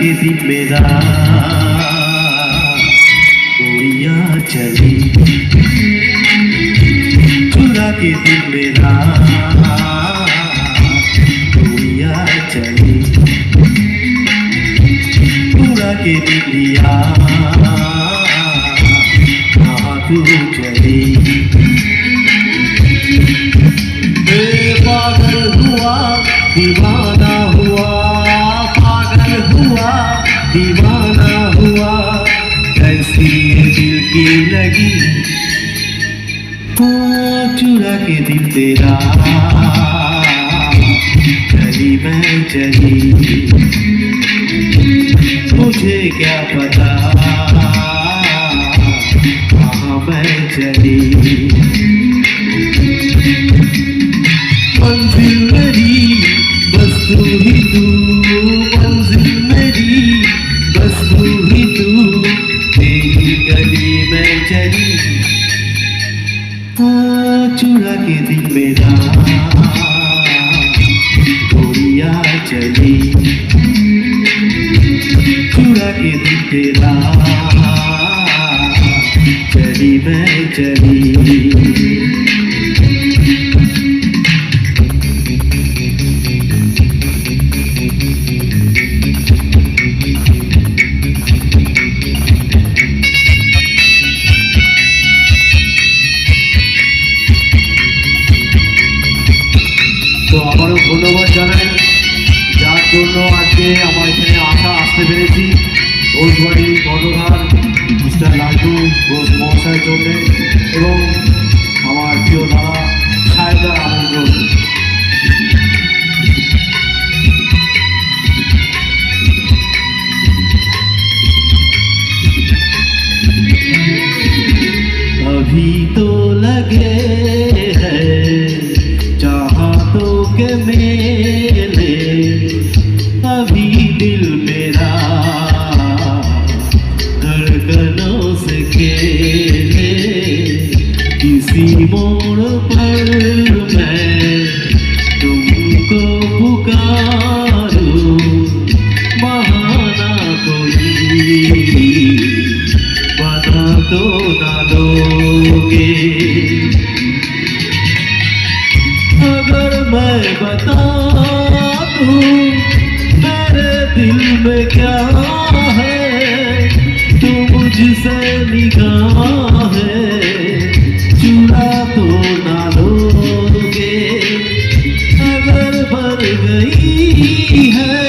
के दिन मेरा गोरियां चली, चुरा के दिन मेरा गोरियां चली, चुरा के दिन लिया कहाँ तू चली। पागल हुआ दीवाना हुआ, पागल हुआ दीवाना हुआ, कैसी दिल की लगी चुरा के दिल तेरा चली मैं चली, मुझे क्या पता कहाँ मैं चली। मंजिल मेरी बस तू ही तू, मंजिल मेरी बस तू ही तू, तेरी गली में चली चुरा के दिल मेरा गोरियां चली, चुरा के दिल तेरा चली मैं चली। তো আবারও ধন্যবাদ জানাই যার জন্য আজকে আমার এখানে আসতে পেরেছি, ঘোষবাড়ি কর্ণধার মিস্টার লালটু ঘোষ মহাশয়ের জন্য এবং আমার প্রিয় দাদা সাহেবদার আমন্ত্রণ। अभी तो लगे हैं चाहतों के मेले, अभी दिल मेरा धड़कनों से खेले, किसी मोड़ पर मैं तुमको पुकारूं, बहाना कोई बता तो ना दोगे, अगर मैं बता दूं मेरे दिल में क्या है, तो मुझसे निगाहें चुरा तो ना लोगे, अगर भर गई है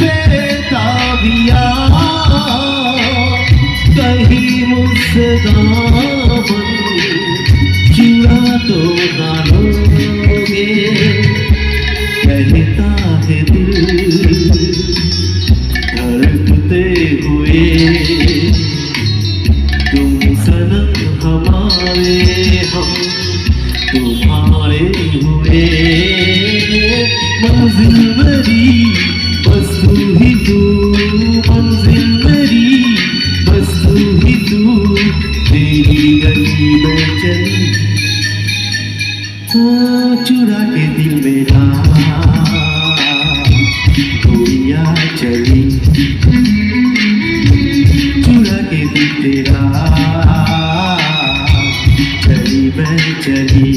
बेताबिया कहीं मुझसे दामन चुरा तो ना लोगे। कहता है दिल धड़कते हुए तुम सनम हमारे, हम तुम्हारे हुए, मंजिल मेरी बस तू ही तू, मंजिल मेरी बस तू ही तू, तेरी गली में चली चुरा के दिल मेरा गोरियां चली, चुरा के दिल तेरा चली मैं चली।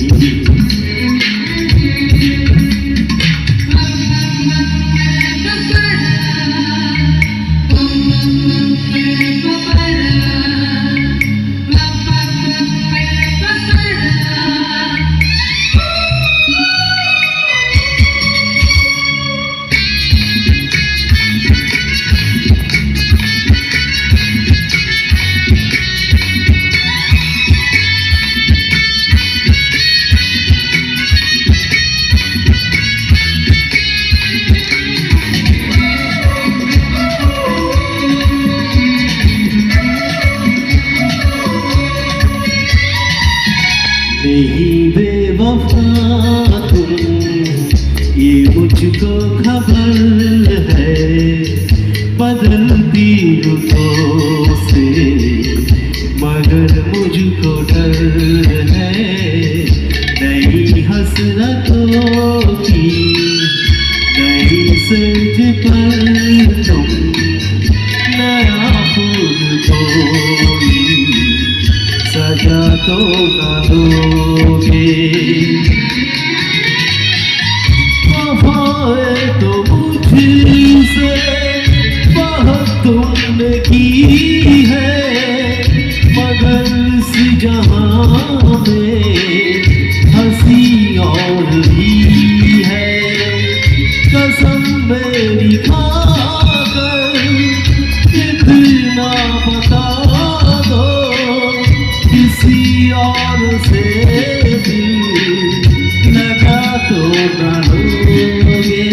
नहीं बेवफा तुम ये मुझको खबर है, बदलती रुतों से मगर मुझको डर है, नई हसरतों की नई सज पर तुम तो ना दोगे। वफाएं तो मुझसे बहुत तुमने की है, मगर इस जहां में हंसी और भी है। कसम मेरी खाकर इतना बता दो, किसी और से दिल लगा तो ना लोगे।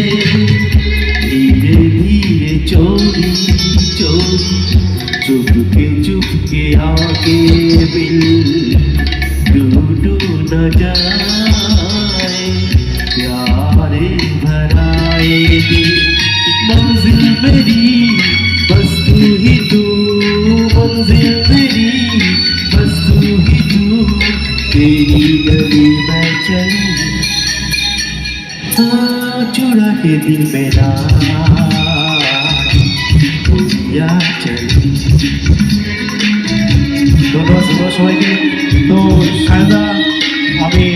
धीरे धीरे चोरी चोरी चुपके आके बिल टूटू न जाए, प्यारे भराए दिल। मंजिल मेरी बस तू ही तू, मंजिल मेरी बस तू ही तू, तेरी गली में चली चुरा के दिल मेरा या चली। ধন্যবাদ সবাইকে। তো সায়দা আমি